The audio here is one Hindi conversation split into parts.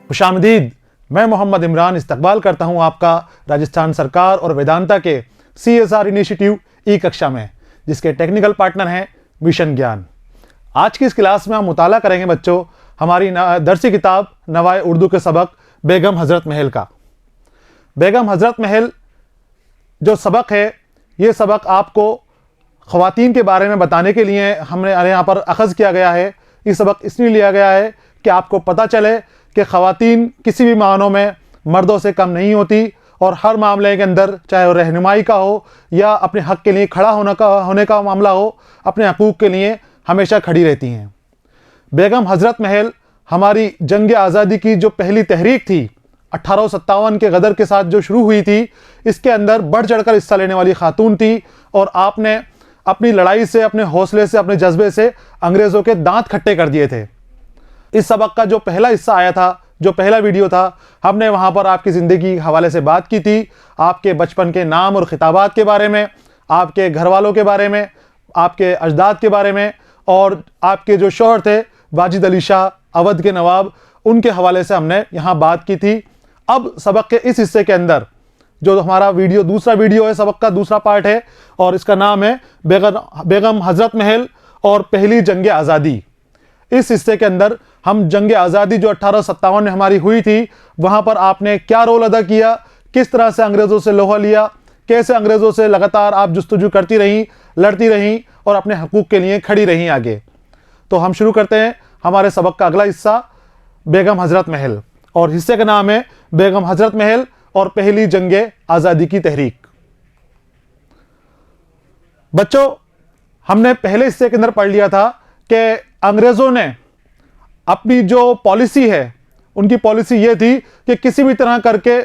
खुशामदीद। मैं मोहम्मद इमरान इस्तकबाल करता हूं आपका राजस्थान सरकार और वेदांता के CSR इनिशिएटिव ई कक्षा में, जिसके टेक्निकल पार्टनर हैं मिशन ज्ञान। आज की इस क्लास में हम मुताला करेंगे बच्चों हमारी दरसी किताब नवाए उर्दू के सबक बेगम हज़रत महल का। बेगम हज़रत महल जो सबक है, ये सबक आपको ख़वातीन के बारे में बताने के लिए हमने यहाँ पर अख़ज़ किया गया है। ये सबक इसलिए लिया गया है कि आपको पता चले कि ख़वातीन किसी भी मानों में मर्दों से कम नहीं होती और हर मामले के अंदर, चाहे वो रहनुमाई का हो या अपने हक़ के लिए खड़ा होने का मामला हो, अपने हकूक़ के लिए हमेशा खड़ी रहती हैं। बेगम हज़रत महल हमारी जंग आज़ादी की जो पहली तहरीक थी 1857 के गदर के साथ जो शुरू हुई थी, इसके अंदर बढ़ चढ़कर हिस्सा लेने वाली खातून थी और आपने अपनी लड़ाई से, अपने हौसले से, अपने जज्बे से अंग्रेज़ों के दांत खट्टे कर दिए थे। इस सबक का जो पहला हिस्सा आया था, जो पहला वीडियो था, हमने वहाँ पर आपकी ज़िंदगी के हवाले से बात की थी, आपके बचपन के नाम और ख़िताबात के बारे में, आपके घर वालों के बारे में, आपके अजदाद के बारे में, और आपके जो शौहर थे वाजिद अली शाह अवध के नवाब, उनके हवाले से हमने यहाँ बात की थी। अब सबक के इस हिस्से के अंदर जो हमारा वीडियो, दूसरा वीडियो है, सबक का दूसरा पार्ट है और इसका नाम है बेगम हज़रत महल और पहली जंग आज़ादी। इस हिस्से के अंदर हम जंग आज़ादी जो 1857 में हमारी हुई थी, वहाँ पर आपने क्या रोल अदा किया, किस तरह से अंग्रेज़ों से लोहा लिया, कैसे अंग्रेज़ों से लगातार आप जुस्तजू करती रहीं, लड़ती रहीं और अपने हकूक़ के लिए खड़ी रहीं आगे। तो हम शुरू करते हैं हमारे सबक का अगला हिस्सा, बेगम हज़रत महल, और हिस्से का नाम है बेगम हज़रत महल और पहली जंग आज़ादी की तहरीक। बच्चों, हमने पहले हिस्से के अंदर पढ़ लिया था कि अंग्रेज़ों ने अपनी जो पॉलिसी है, उनकी पॉलिसी ये थी कि किसी भी तरह करके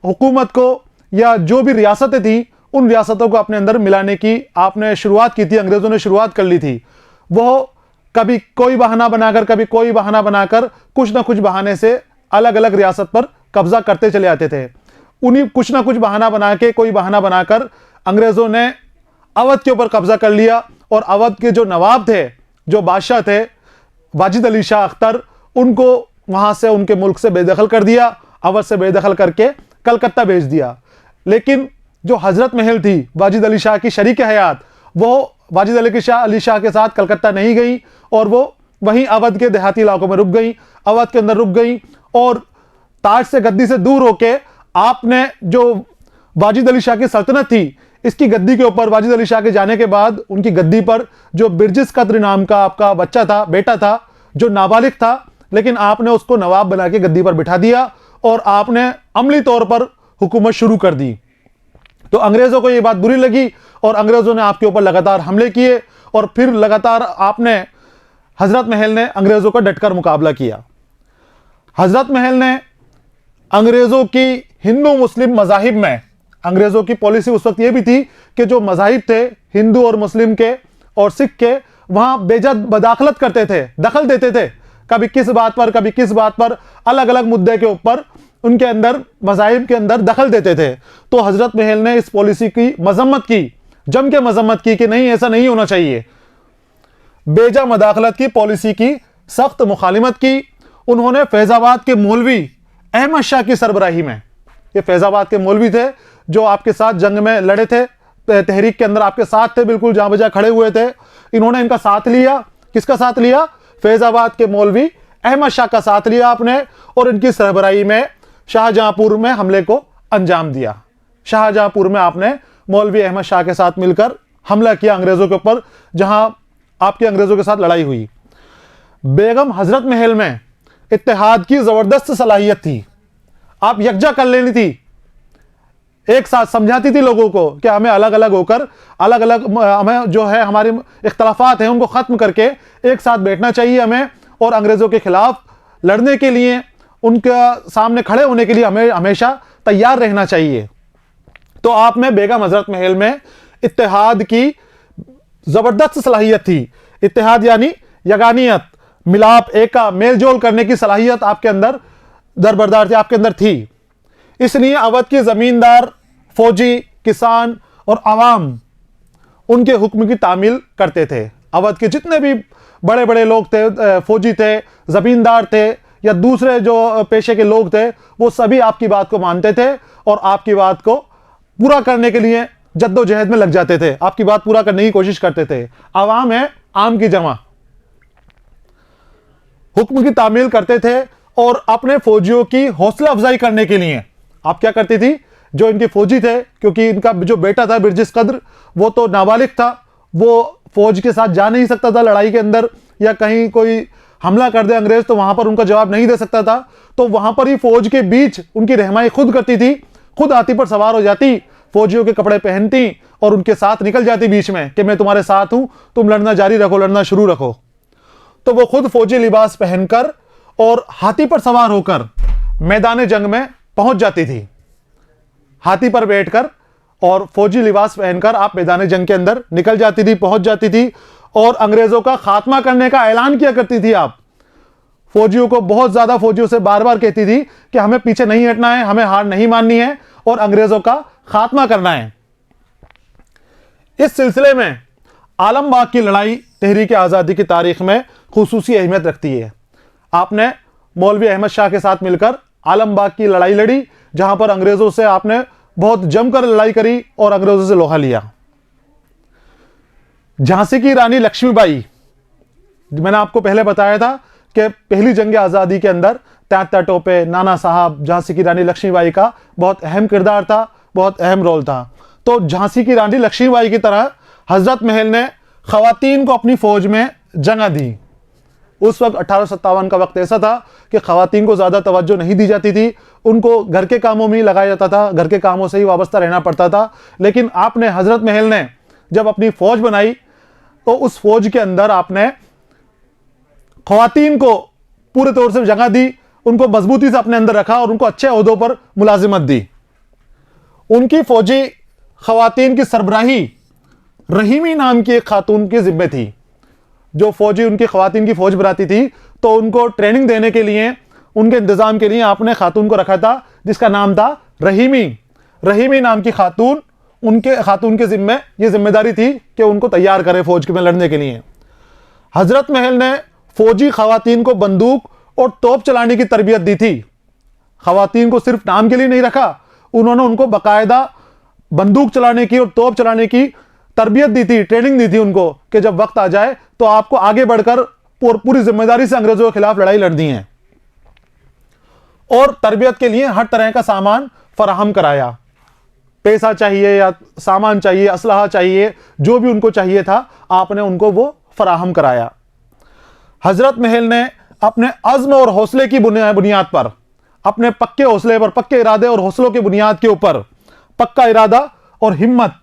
हुकूमत को या जो भी रियासतें थी, उन रियासतों को अपने अंदर मिलाने की आपने शुरुआत की थी, अंग्रेज़ों ने शुरुआत कर ली थी। वो कभी कोई बहाना बनाकर, कभी कोई बहाना बनाकर, कुछ ना कुछ बहाने से अलग अलग रियासत पर कब्जा करते चले आते थे। उन्हीं कुछ ना कुछ बहाना बना के, कोई बहाना बनाकर अंग्रेज़ों ने अवध के ऊपर कब्जा कर लिया और अवध के जो नवाब थे, जो बादशाह थे वाजिद अली शाह अख्तर, उनको वहाँ से, उनके मुल्क से बेदखल कर दिया, अवध से बेदखल करके कलकत्ता भेज दिया। लेकिन जो हज़रत महल थी वाजिद अली शाह की शरीक हयात, वो वाजिद अली शाह के साथ कलकत्ता नहीं गई और वो वहीं अवध के देहाती इलाकों में रुक गई, अवध के अंदर रुक गई और ताज से, गद्दी से दूर होके आपने जो वाजिद अली शाह की सल्तनत थी, इसकी गद्दी के ऊपर वाजिद अली शाह के जाने के बाद उनकी गद्दी पर जो बिरजिस कद्र नाम का आपका बच्चा था, बेटा था, जो नाबालिग था, लेकिन आपने उसको नवाब बना के गद्दी पर बिठा दिया और आपने अमली तौर पर हुकूमत शुरू कर दी। तो अंग्रेज़ों को ये बात बुरी लगी और अंग्रेज़ों ने आपके ऊपर लगातार हमले किए और फिर लगातार आपने, हज़रत महल ने अंग्रेज़ों का डटकर मुकाबला किया। हज़रत महल ने अंग्रेज़ों की हिंदू मुस्लिम मज़ाहिब में, अंग्रेज़ों की पॉलिसी उस वक्त ये भी थी कि जो मज़ाहिब थे हिंदू और मुस्लिम के और सिख के, वहाँ बेजद मदाखलत करते थे, दखल देते थे, कभी किस बात पर, कभी किस बात पर, अलग अलग मुद्दे के ऊपर उनके अंदर, मज़ाहिब के अंदर दखल देते थे। तो हज़रत महल ने इस पॉलिसी की मजम्मत की, जम के मजम्मत की कि नहीं, ऐसा नहीं होना चाहिए। बेजा मदाखलत की पॉलिसी की सख्त मुखालिमत की। उन्होंने फैज़ाबाद के मौलवी अहमद शाह की सरबराही में, ये फैज़ाबाद के मौलवी थे जो आपके साथ जंग में लड़े थे, तहरीक के अंदर आपके साथ थे, बिल्कुल जहाँ बजा खड़े हुए थे, इन्होंने इनका साथ लिया। किसका साथ लिया? फैज़ाबाद के मौलवी अहमद शाह का साथ लिया आपने और इनकी सरबराही में शाहजहांपुर में हमले को अंजाम दिया। शाहजहांपुर में आपने मौलवी अहमद शाह के साथ मिलकर हमला किया अंग्रेज़ों के ऊपर, जहां आपके अंग्रेज़ों के साथ लड़ाई हुई। बेगम हज़रत महल में इत्तेहाद की ज़बरदस्त सलाहियत थी। आप यकजा कर लेनी थी, एक साथ समझाती थी लोगों को कि हमें अलग अलग होकर, अलग अलग हमें जो है हमारे इख्तलाफात हैं उनको ख़त्म करके एक साथ बैठना चाहिए हमें, और अंग्रेज़ों के ख़िलाफ़ लड़ने के लिए, उनके सामने खड़े होने के लिए हमें हमेशा तैयार रहना चाहिए। तो आप में बेगम हज़रत महल में इत्तेहाद की ज़बरदस्त सलाहियत थी। इत्तेहाद यानी यगानियत, मिलाप, एका, मेल जोल करने की सलाहियत आपके अंदर दरबरदार थी, आपके अंदर थी। इसलिए अवध के ज़मींदार, फौजी, किसान और आवाम उनके हुक्म की तामील करते थे। अवध के जितने भी बड़े बड़े लोग थे, फौजी थे, ज़मींदार थे या दूसरे जो पेशे के लोग थे, वो सभी आपकी बात को मानते थे और आपकी बात को पूरा करने के लिए जद्दोजहद में लग जाते थे, आपकी बात पूरा करने की कोशिश करते थे। आवाम है आम की जमा, हुक्म की तामील करते थे और अपने फौजियों की हौसला अफजाई करने के लिए आप क्या करती थी, जो इनके फौजी थे, क्योंकि इनका जो बेटा था बिरजिस कद्र, वो तो नाबालिग था, वो फौज के साथ जा नहीं सकता था लड़ाई के अंदर, या कहीं कोई हमला कर दे अंग्रेज तो वहां पर उनका जवाब नहीं दे सकता था। तो वहां पर ही फौज के बीच उनकी रहनुमाई खुद करती थी, खुद हाथी पर सवार हो जाती, फौजियों के कपड़े पहनती और उनके साथ निकल जाती बीच में कि मैं तुम्हारे साथ हूं, तुम लड़ना जारी रखो, लड़ना शुरू रखो। तो वो खुद फौजी लिबास पहनकर और हाथी पर सवार होकर मैदान जंग में पहुंच जाती थी, हाथी पर बैठकर और फौजी लिबास पहनकर आप मैदान जंग के अंदर निकल जाती थी, पहुंच जाती थी और अंग्रेजों का खात्मा करने का ऐलान किया करती थी। आप फौजियों को, बहुत ज्यादा फौजियों से बार बार कहती थी कि हमें पीछे नहीं हटना है, हमें हार नहीं माननी है और अंग्रेजों का खात्मा करना है। इस सिलसिले में आलमबाग की लड़ाई तहरीक आज़ादी की तारीख में खुसूसी अहमियत रखती है। आपने मौलवी अहमद शाह के साथ मिलकर आलमबाग की लड़ाई लड़ी, जहां पर अंग्रेजों से आपने बहुत जमकर लड़ाई करी और अंग्रेजों से लोहा लिया। झांसी की रानी लक्ष्मीबाई, मैंने आपको पहले बताया था कि पहली जंग आज़ादी के अंदर तात्या टोपे, नाना साहब, झांसी की रानी लक्ष्मीबाई का बहुत अहम किरदार था, बहुत अहम रोल था। तो झांसी की रानी लक्ष्मीबाई की तरह हजरत महल ने खवातीन को अपनी फौज में जगह दी। उस वक्त 1857 का वक्त ऐसा था कि खवातीन को ज्यादा तवज्जो नहीं दी जाती थी, उनको घर के कामों में ही लगाया जाता था, घर के कामों से ही वाबस्ता रहना पड़ता था। लेकिन आपने, हजरत महल ने जब अपनी फौज बनाई तो उस फौज के अंदर आपने खवातीन को पूरे तौर से जगह दी, उनको मजबूती से अपने अंदर रखा और उनको अच्छे ओहदों पर मुलाजिमत दी। उनकी फौजी खवातीन की सरबराही रहीमी नाम की एक खातून की जिम्मे थी। जो फौजी उनकी खवातीन की फौज बनाती थी तो उनको ट्रेनिंग देने के लिए, उनके इंतजाम के लिए आपने खातून को रखा था जिसका नाम था रहीमी। रहीमी नाम की खातून, उनके खातून के जिम्मे ये जिम्मेदारी थी कि उनको तैयार करे फौज में लड़ने के लिए। हजरत महल ने फौजी खवातीन को बंदूक और तोप चलाने की तरबियत दी थी। खवातीन को सिर्फ नाम के लिए नहीं रखा, उन्होंने उनको बाकायदा बंदूक चलाने की और तोप चलाने की तरबियत दी थी, ट्रेनिंग दी थी उनको कि जब वक्त आ जाए तो आपको आगे बढ़कर पूरी जिम्मेदारी से अंग्रेजों के खिलाफ लड़ाई लड़नी है। और तरबियत के लिए हर तरह का सामान फराहम कराया, पैसा चाहिए या सामान चाहिए, असलहा चाहिए, जो भी उनको चाहिए था आपने उनको वो फराहम कराया। हजरत महल ने अपने अज़्म और हौसले की बुनियाद पर, अपने पक्के हौसले पर, पक्के इरादे और हौसलों की बुनियाद के ऊपर, पक्का इरादा और हिम्मत,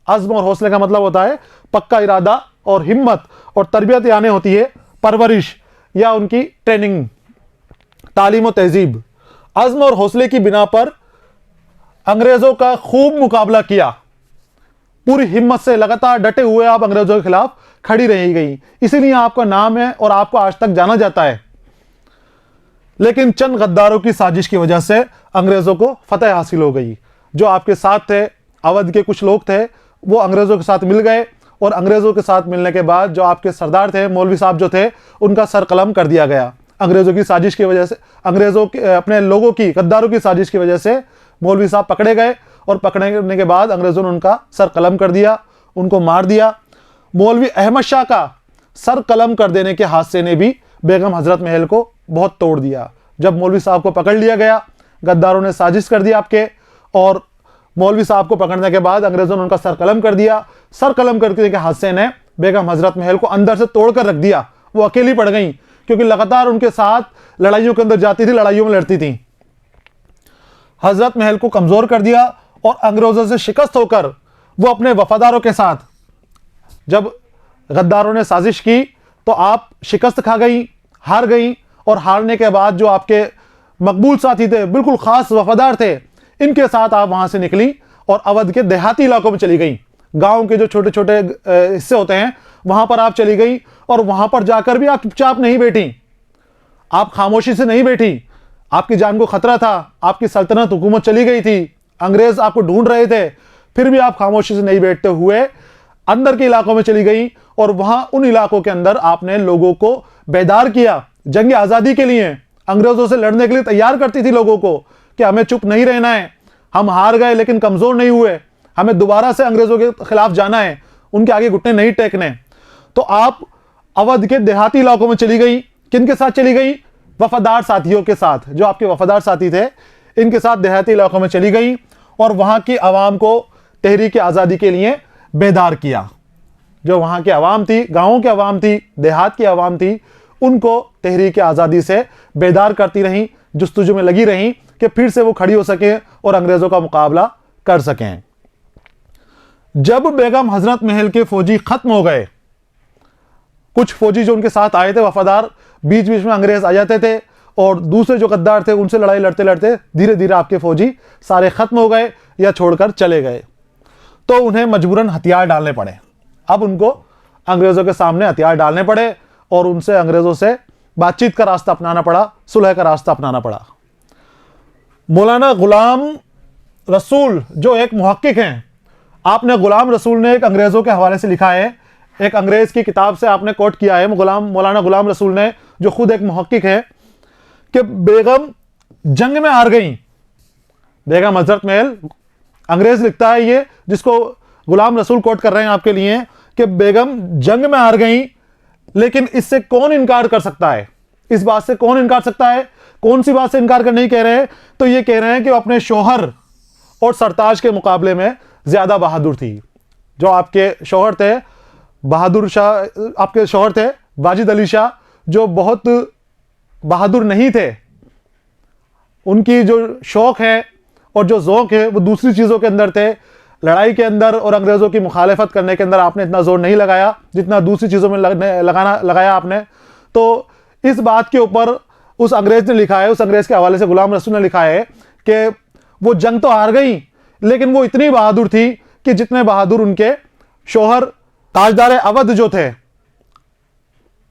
अज़्म और हौसले का मतलब होता है पक्का इरादा और हिम्मत, और तरबियत यानी होती है परवरिश या उनकी ट्रेनिंग, तालीम और तहजीब। अज़्म और हौसले की बिना पर अंग्रेजों का खूब मुकाबला किया, पूरी हिम्मत से लगातार डटे हुए आप अंग्रेजों के खिलाफ खड़ी रही गई, इसीलिए आपका नाम है और आपको आज तक जाना जाता है। लेकिन चंद गद्दारों की साजिश की वजह से अंग्रेजों को फतह हासिल हो गई। जो आपके साथ थे, अवध के कुछ लोग थे, वो अंग्रेजों के साथ मिल गए और अंग्रेजों के साथ मिलने के बाद जो आपके सरदार थे, मौलवी साहब जो थे, उनका सर कलम कर दिया गया। अंग्रेजों की साजिश की वजह से, अंग्रेजों के अपने लोगों की, गद्दारों की साजिश की वजह से मौलवी साहब पकड़े गए और पकड़ने के बाद अंग्रेजों ने उनका सर कलम कर दिया, उनको मार दिया। मौलवी अहमद शाह का सर कलम कर देने के हादसे ने भी बेगम हजरत महल को बहुत तोड़ दिया। जब मौलवी साहब को पकड़ लिया गया, गद्दारों ने साजिश कर दी आपके, और मौलवी साहब को पकड़ने के बाद अंग्रेजों ने उनका सर कलम कर दिया। सर कलम करने के हादसे ने बेगम हजरत महल को अंदर से तोड़कर रख दिया। वो अकेली पड़ गई क्योंकि लगातार उनके साथ लड़ाइयों के अंदर जाती थी, लड़ाइयों में लड़ती थी। हजरत महल को कमजोर कर दिया और अंग्रेजों से शिकस्त होकर वो अपने वफादारों के साथ, जब गद्दारों ने साजिश की तो आप शिकस्त खा गई, हार गई, और हारने के बाद जो आपके मकबूल साथी थे, बिल्कुल खास वफादार थे, इनके साथ आप वहां से निकली और अवध के देहाती इलाकों में चली गई। गांव के जो छोटे छोटे हिस्से होते हैं वहां पर आप चली गई, और वहां पर जाकर भी आप चुपचाप नहीं बैठी, आप खामोशी से नहीं बैठी। आपकी जान को खतरा था, आपकी सल्तनत हुकूमत चली गई थी, अंग्रेज आपको ढूंढ रहे थे, फिर भी आप खामोशी से नहीं बैठते हुए अंदर के इलाकों में चली गई, और वहां उन इलाकों के अंदर आपने लोगों को बेदार किया जंग आज़ादी के लिए। अंग्रेजों से लड़ने के लिए तैयार करती थी लोगों को कि हमें चुप नहीं रहना है, हम हार गए लेकिन कमजोर नहीं हुए, हमें दोबारा से अंग्रेजों के खिलाफ जाना है, उनके आगे घुटने नहीं टेकने। तो आप अवध के देहाती इलाकों में चली गई। किन के साथ चली गई? वफादार साथियों के साथ, जो आपके वफादार साथी थे इनके साथ देहाती इलाकों में चली गई और वहां की आवाम को तहरीक आज़ादी के लिए बेदार किया। जो वहां की आवाम थी, गांवों की आवाम थी, देहात की आवाम थी, उनको तहरीक आज़ादी से बेदार करती रहीं, जुस्तजू में लगी रहीं कि फिर से वो खड़ी हो सके और अंग्रेजों का मुकाबला कर सकें। जब बेगम हजरत महल के फौजी खत्म हो गए, कुछ फौजी जो उनके साथ आए थे वफादार, बीच बीच में अंग्रेज आ जाते थे और दूसरे जो गद्दार थे उनसे लड़ाई लड़ते लड़ते धीरे धीरे आपके फौजी सारे खत्म हो गए या छोड़कर चले गए। तो उन्हें मजबूरन हथियार डालने पड़े। अब उनको अंग्रेजों के सामने हथियार डालने पड़े और उनसे अंग्रेजों से बातचीत का रास्ता अपनाना पड़ा, सुलह का रास्ता अपनाना पड़ा। मौलाना गुलाम रसूल जो एक मुहक्किक हैं, आपने गुलाम रसूल ने एक अंग्रेजों के हवाले से लिखा है, एक अंग्रेज की किताब से आपने कोट किया है, मौलाना गुलाम रसूल ने, जो खुद एक मुहक्किक है, कि बेगम जंग में हार गई। बेगम हजरत महल, अंग्रेज लिखता है ये, जिसको गुलाम रसूल कोट कर रहे हैं आपके लिए, कि बेगम जंग में हार गई, लेकिन इससे कौन इनकार कर सकता है? इस बात से कौन इनकार सकता है? कौन सी बात से इनकार कर नहीं कह रहे हैं? तो ये कह रहे हैं कि अपने शौहर और सरताज के मुकाबले में ज्यादा बहादुर थी। जो आपके शौहर थे बहादुर शाह, आपके शौहर थे वाजिद अली शाह, जो बहुत बहादुर नहीं थे। उनकी जो शौक है और जो ज़ौक़ है वो दूसरी चीज़ों के अंदर थे, लड़ाई के अंदर और अंग्रेज़ों की मुखालफत करने के अंदर आपने इतना जोर नहीं लगाया जितना दूसरी चीज़ों में लगाया आपने। तो इस बात के ऊपर उस अंग्रेज़ ने लिखा है, उस अंग्रेज़ के हवाले से गुलाम रसूल ने लिखा है कि वो जंग तो हार गई, लेकिन वो इतनी बहादुर थी कि जितने बहादुर उनके शौहर ताजदार अवध जो थे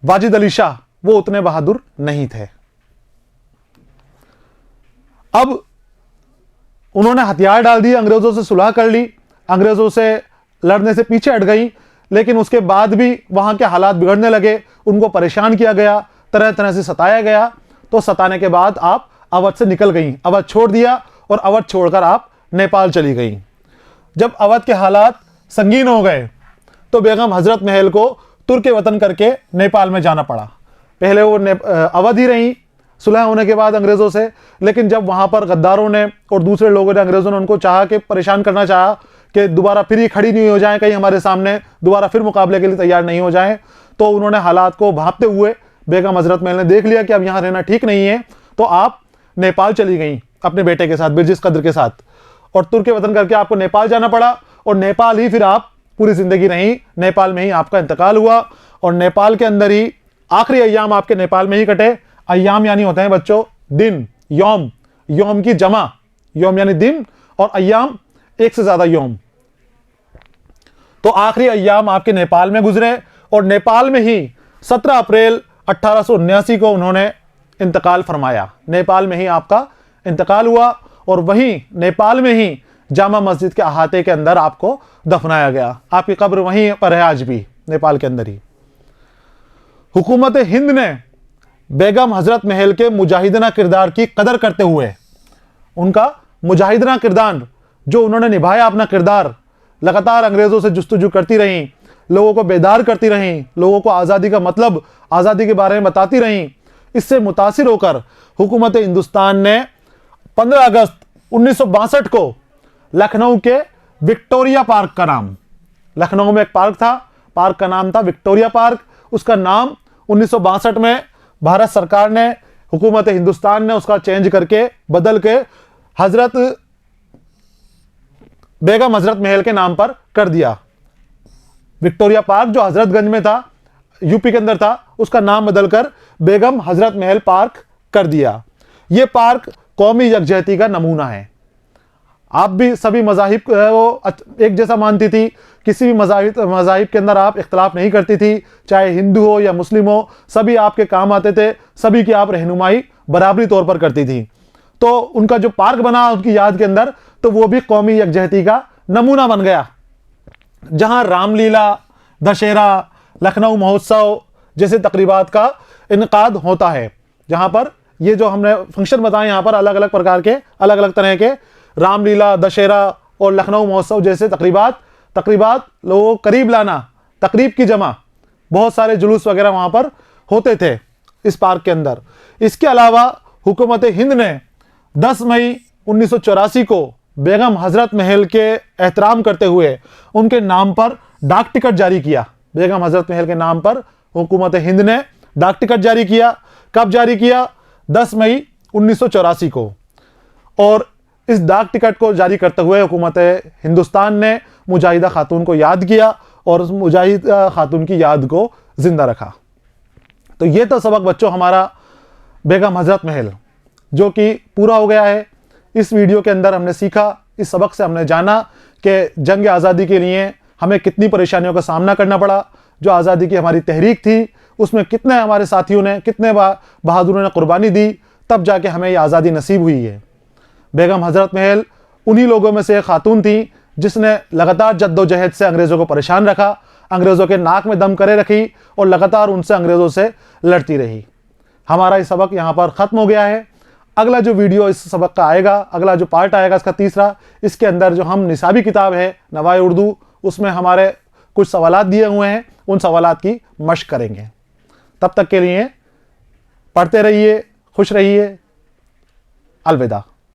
वाजिद अली शाह, वो उतने बहादुर नहीं थे। अब उन्होंने हथियार डाल दिए, अंग्रेजों से सुलह कर ली, अंग्रेजों से लड़ने से पीछे हट गई, लेकिन उसके बाद भी वहां के हालात बिगड़ने लगे, उनको परेशान किया गया, तरह तरह से सताया गया। तो सताने के बाद आप अवध से निकल गई, अवध छोड़ दिया और अवध छोड़कर आप नेपाल चली गई। जब अवध के हालात संगीन हो गए तो बेगम हजरत महल को तुर्क वतन करके नेपाल में जाना पड़ा। पहले वो अवध ही रही सुलह होने के बाद अंग्रेजों से, लेकिन जब वहां पर गद्दारों ने और दूसरे लोगों ने, अंग्रेजों ने उनको चाहा कि परेशान करना चाहा कि दोबारा फिर ही खड़ी नहीं हो जाए, कहीं हमारे सामने दोबारा फिर मुकाबले के लिए तैयार नहीं हो जाए, तो उन्होंने हालात को भांपते हुए बेगम हजरत महल ने देख लिया कि अब यहाँ रहना ठीक नहीं है, तो आप नेपाल चली गई अपने बेटे के साथ, बिरजिस कद्र के साथ, और तुर्क वतन करके आपको नेपाल जाना पड़ा और नेपाल ही फिर आप पूरी जिंदगी रही। नेपाल में ही आपका इंतकाल हुआ और नेपाल के अंदर ही आखिरी अय्याम आपके नेपाल में ही कटे। अय्याम यानी होते हैं बच्चों दिन, यौम, यौम की जमा, यौम यानी दिन और अय्याम एक से ज्यादा यौम। तो आखिरी अय्याम आपके नेपाल में गुजरे और नेपाल में ही 17 अप्रैल 1879 को उन्होंने इंतकाल फरमाया। नेपाल में ही आपका इंतकाल हुआ और वहीं नेपाल में ही जामा मस्जिद के अहाते के अंदर आपको दफनाया गया। आपकी कब्र वहीं पर है आज भी, नेपाल के अंदर ही। हुकूमत हिंद ने बेगम हजरत महल के मुजाहिदना किरदार की कदर करते हुए, उनका मुजाहिदना किरदार जो उन्होंने निभाया, अपना किरदार लगातार अंग्रेजों से जुस्तजू करती रहीं, लोगों को बेदार करती रहीं, लोगों को आज़ादी का मतलब, आज़ादी के बारे में बताती रहीं। इससे मुतासिर होकर हुकूमत हिंदुस्तान ने 15 अगस्त 1962 को लखनऊ के विक्टोरिया पार्क का नाम, लखनऊ में एक पार्क था, पार्क का नाम था विक्टोरिया पार्क, उसका नाम 1962 में भारत सरकार ने, हुकूमत हिंदुस्तान ने उसका चेंज करके, बदल के हजरत बेगम हजरत महल के नाम पर कर दिया। विक्टोरिया पार्क जो हजरतगंज में था, यूपी के अंदर था, उसका नाम बदलकर बेगम हजरत महल पार्क कर दिया। यह पार्क कौमी यकजहती का नमूना है। आप भी सभी मज़ाहिब वो एक जैसा मानती थी, किसी भी मज़ाहिब के अंदर आप इख्तलाफ नहीं करती थी, चाहे हिंदू हो या मुस्लिम हो, सभी आपके काम आते थे, सभी की आप रहनुमाई बराबरी तौर पर करती थी। तो उनका जो पार्क बना उनकी याद के अंदर, तो वो भी कौमी यकजहती का नमूना बन गया, जहां रामलीला, दशहरा, लखनऊ महोत्सव जैसे तकरीबात का इनकाद होता है, जहां पर ये जो हमने फंक्शन बताए यहाँ पर, अलग अलग प्रकार के, अलग अलग तरह के, रामलीला, दशहरा और लखनऊ महोत्सव जैसे तकरीबात लोगों को करीब लाना, तकरीब की जमा, बहुत सारे जुलूस वगैरह वहाँ पर होते थे इस पार्क के अंदर। इसके अलावा हुकूमत हिंद ने 10 मई 1984 को बेगम हजरत महल के एहतराम करते हुए उनके नाम पर डाक टिकट जारी किया। बेगम हजरत महल के नाम पर हुकूमत हिंद ने डाक टिकट जारी किया। कब जारी किया? 10 मई 1984 को। और इस डाक टिकट को जारी करते हुए हुकूमत हिंदुस्तान ने मुजाहिदा खातून को याद किया और उस मुजाहिदा खातून की याद को जिंदा रखा। तो ये तो सबक बच्चों हमारा बेगम हजरत महल जो कि पूरा हो गया है। इस वीडियो के अंदर हमने सीखा, इस सबक से हमने जाना कि जंग आज़ादी के लिए हमें कितनी परेशानियों का सामना करना पड़ा। जो आज़ादी की हमारी तहरीक थी उसमें कितने हमारे साथियों ने, कितने बहादुरों ने कुर्बानी दी, तब जाके हमें ये आज़ादी नसीब हुई है। बेगम हजरत महल उन्हीं लोगों में से एक खातून थी जिसने लगातार जद्दोजहद से अंग्रेज़ों को परेशान रखा, अंग्रेज़ों के नाक में दम करे रखी और लगातार उनसे अंग्रेज़ों से लड़ती रही। हमारा ये सबक यहाँ पर ख़त्म हो गया है। अगला जो वीडियो इस सबक का आएगा, अगला जो पार्ट आएगा इसका तीसरा, इसके अंदर जो हम निसाबी किताब है नवाए उर्दू, उसमें हमारे कुछ सवालात दिए हुए हैं, उन सवालात की मश्क करेंगे। तब तक के लिए पढ़ते रहिए, खुश रहिए, अलविदा।